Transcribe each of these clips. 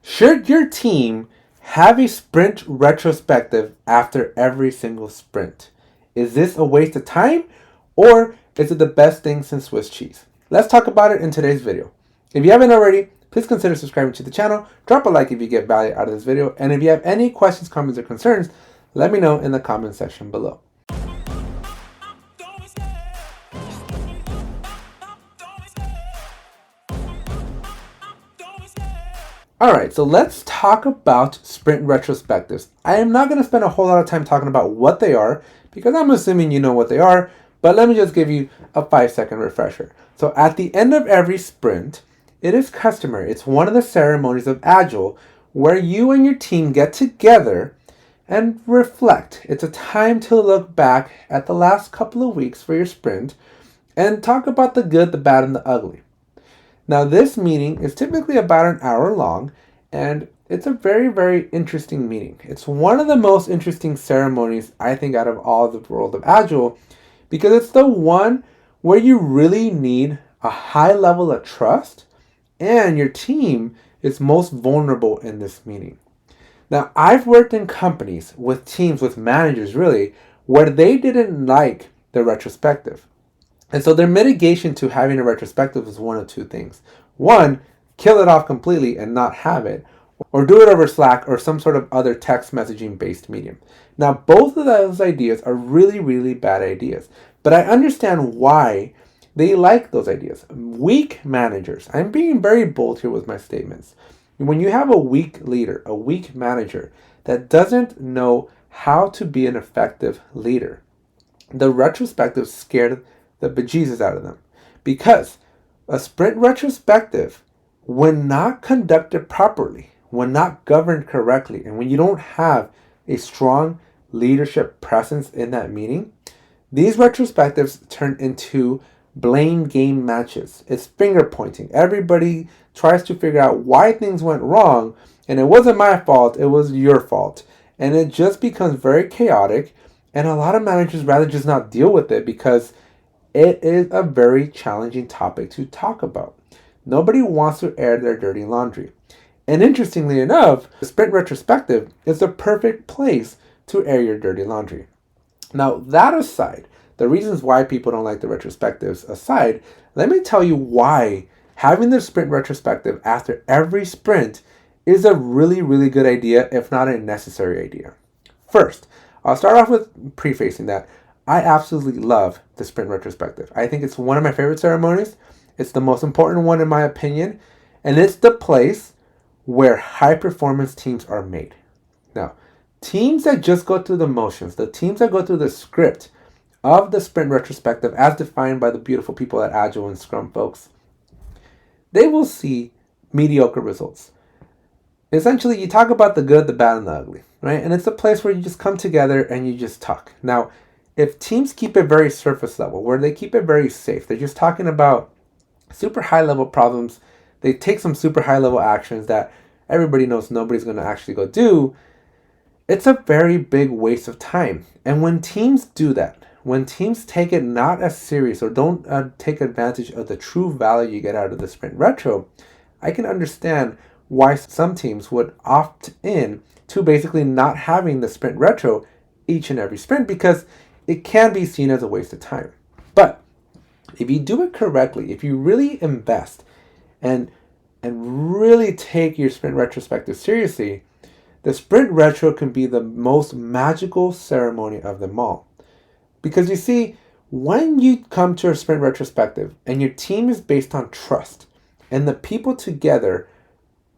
Should your team have a sprint retrospective after every single sprint? Is this a waste of time or is it the best thing since Swiss cheese? Let's talk about it in today's video. If you haven't already, please consider subscribing to the channel, drop a like if you get value out of this video, and if you have any questions, comments, or concerns, let me know in the comment section below. Alright, so let's talk about sprint retrospectives. I am not going to spend a whole lot of time talking about what they are because I'm assuming you know what they are, but let me just give you a 5-second refresher. So at the end of every sprint, it is customary. It's one of the ceremonies of Agile where you and your team get together and reflect. It's a time to look back at the last couple of weeks for your sprint and talk about the good, the bad, and the ugly. Now, this meeting is typically about an hour long, and it's a very, very interesting meeting. It's one of the most interesting ceremonies, I think, out of all the world of Agile, because it's the one where you really need a high level of trust, and your team is most vulnerable in this meeting. Now, I've worked in companies with teams, with managers really, where they didn't like the retrospective. And so their mitigation to having a retrospective is one of two things. One, kill it off completely and not have it, or do it over Slack or some sort of other text messaging based medium. Now, both of those ideas are really, really bad ideas, but I understand why they like those ideas. Weak managers, I'm being very bold here with my statements. When you have a weak leader, a weak manager that doesn't know how to be an effective leader, the retrospective scared the bejesus out of them, because a sprint retrospective, when not conducted properly, when not governed correctly, and when you don't have a strong leadership presence in that meeting, these retrospectives turn into blame game matches. It's finger pointing. Everybody tries to figure out why things went wrong, and it wasn't my fault, it was your fault. And it just becomes very chaotic, and a lot of managers rather just not deal with it because it is a very challenging topic to talk about. Nobody wants to air their dirty laundry. And interestingly enough, the sprint retrospective is the perfect place to air your dirty laundry. Now, that aside, the reasons why people don't like the retrospectives aside, let me tell you why having the sprint retrospective after every sprint is a really, really good idea, if not a necessary idea. First, I'll start off with prefacing that I absolutely love the sprint retrospective. I think it's one of my favorite ceremonies. It's the most important one in my opinion, and it's the place where high performance teams are made. Now, teams that just go through the motions, the teams that go through the script of the sprint retrospective as defined by the beautiful people at Agile and Scrum folks, they will see mediocre results. Essentially, you talk about the good, the bad, and the ugly, right? And it's a place where you just come together and you just talk. Now, if teams keep it very surface level, where they keep it very safe, they're just talking about super high level problems, they take some super high level actions that everybody knows nobody's going to actually go do, it's a very big waste of time. And when teams do that, when teams take it not as serious or don't take advantage of the true value you get out of the sprint retro, I can understand why some teams would opt in to basically not having the sprint retro each and every sprint, because it can be seen as a waste of time. But if you do it correctly, if you really invest and really take your sprint retrospective seriously, the sprint retro can be the most magical ceremony of them all. Because you see, when you come to a sprint retrospective and your team is based on trust and the people together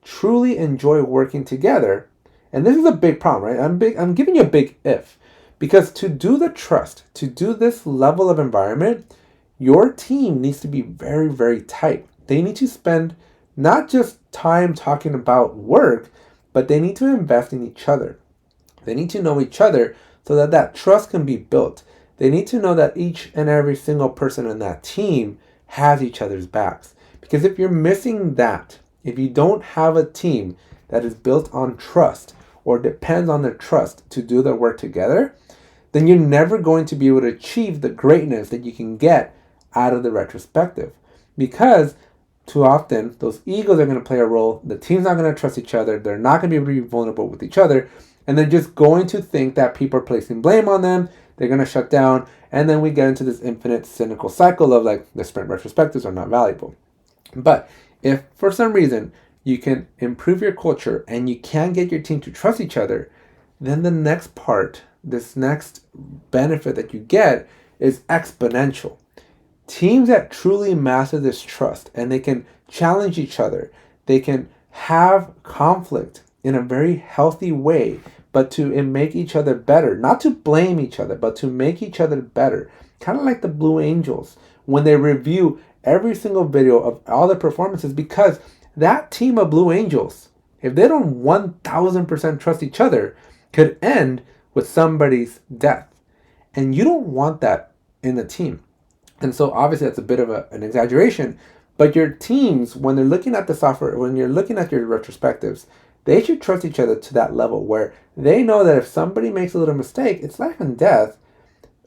truly enjoy working together, and this is a big problem, right? I'm giving you a big if. Because to do the trust, to do this level of environment, your team needs to be very, very tight. They need to spend not just time talking about work, but they need to invest in each other. They need to know each other so that that trust can be built. They need to know that each and every single person in that team has each other's backs. Because if you're missing that, if you don't have a team that is built on trust or depends on their trust to do their work together, then you're never going to be able to achieve the greatness that you can get out of the retrospective. Because too often, those egos are going to play a role. The team's not going to trust each other. They're not going to be able to be vulnerable with each other. And they're just going to think that people are placing blame on them. They're going to shut down. And then we get into this infinite cynical cycle of like the sprint retrospectives are not valuable. But if for some reason you can improve your culture and you can get your team to trust each other, then the next part, this next benefit that you get is exponential. Teams that truly master this trust and they can challenge each other, they can have conflict in a very healthy way, but to make each other better, not to blame each other, but to make each other better. Kind of like the Blue Angels when they review every single video of all the performances, because that team of Blue Angels, if they don't 1000% trust each other, could end with somebody's death. And you don't want that in the team. And so obviously that's a bit of an exaggeration, but your teams, when they're looking at the software, when you're looking at your retrospectives, they should trust each other to that level where they know that if somebody makes a little mistake, it's life and death.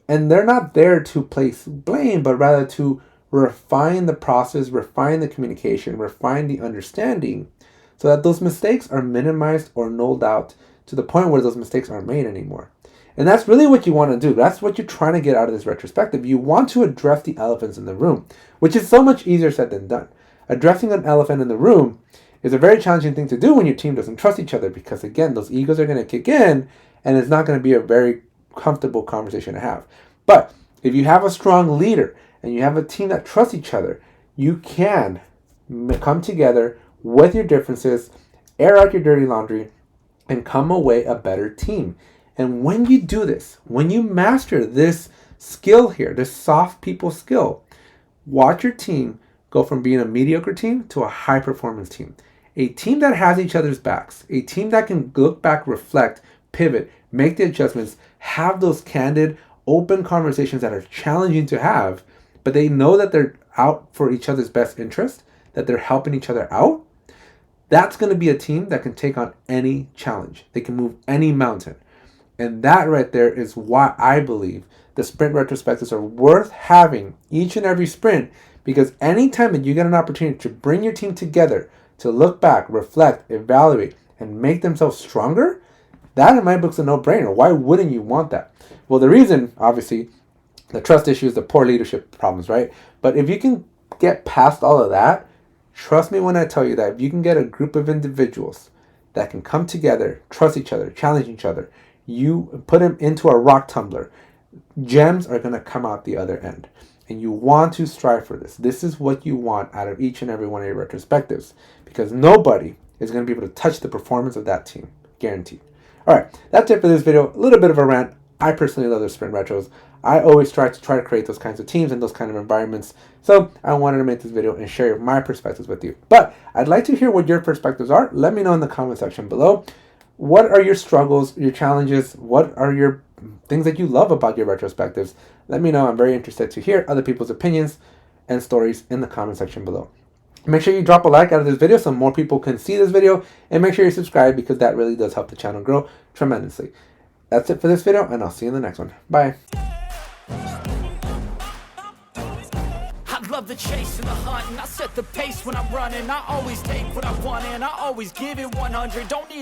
And they're not there to place blame, but rather to refine the process, refine the communication, refine the understanding so that those mistakes are minimized or nulled out to the point where those mistakes aren't made anymore. And that's really what you want to do. That's what you're trying to get out of this retrospective. You want to address the elephants in the room, which is so much easier said than done. Addressing an elephant in the room is a very challenging thing to do when your team doesn't trust each other because, again, those egos are going to kick in and it's not going to be a very comfortable conversation to have. But if you have a strong leader and you have a team that trusts each other, you can come together with your differences, air out your dirty laundry, and come away a better team. And when you do this, when you master this skill here, this soft people skill, watch your team go from being a mediocre team to a high performance team. A team that has each other's backs, a team that can look back, reflect, pivot, make the adjustments, have those candid, open conversations that are challenging to have, but they know that they're out for each other's best interest, that they're helping each other out. That's going to be a team that can take on any challenge. They can move any mountain. And that right there is why I believe the sprint retrospectives are worth having each and every sprint, because anytime that you get an opportunity to bring your team together, to look back, reflect, evaluate, and make themselves stronger, that in my book is a no-brainer. Why wouldn't you want that? Well, the reason, obviously, the trust issues, the poor leadership problems, right? But if you can get past all of that, trust me when I tell you that if you can get a group of individuals that can come together, trust each other, challenge each other, you put them into a rock tumbler, gems are going to come out the other end. And you want to strive for this. This is what you want out of each and every one of your retrospectives, because nobody is going to be able to touch the performance of that team. Guaranteed. All right, that's it for this video. A little bit of a rant. I personally love the sprint retros. I always try to create those kinds of teams and those kind of environments. So I wanted to make this video and share my perspectives with you. But I'd like to hear what your perspectives are. Let me know in the comment section below. What are your struggles, your challenges? What are your things that you love about your retrospectives? Let me know. I'm very interested to hear other people's opinions and stories in the comment section below. Make sure you drop a like out of this video so more people can see this video, and make sure you subscribe because that really does help the channel grow tremendously. That's it for this video, and I'll see you in the next one. Bye. I love the chase and the hunt, and I set the pace when I'm running. I always take what I want, and I always give it 100. Don't need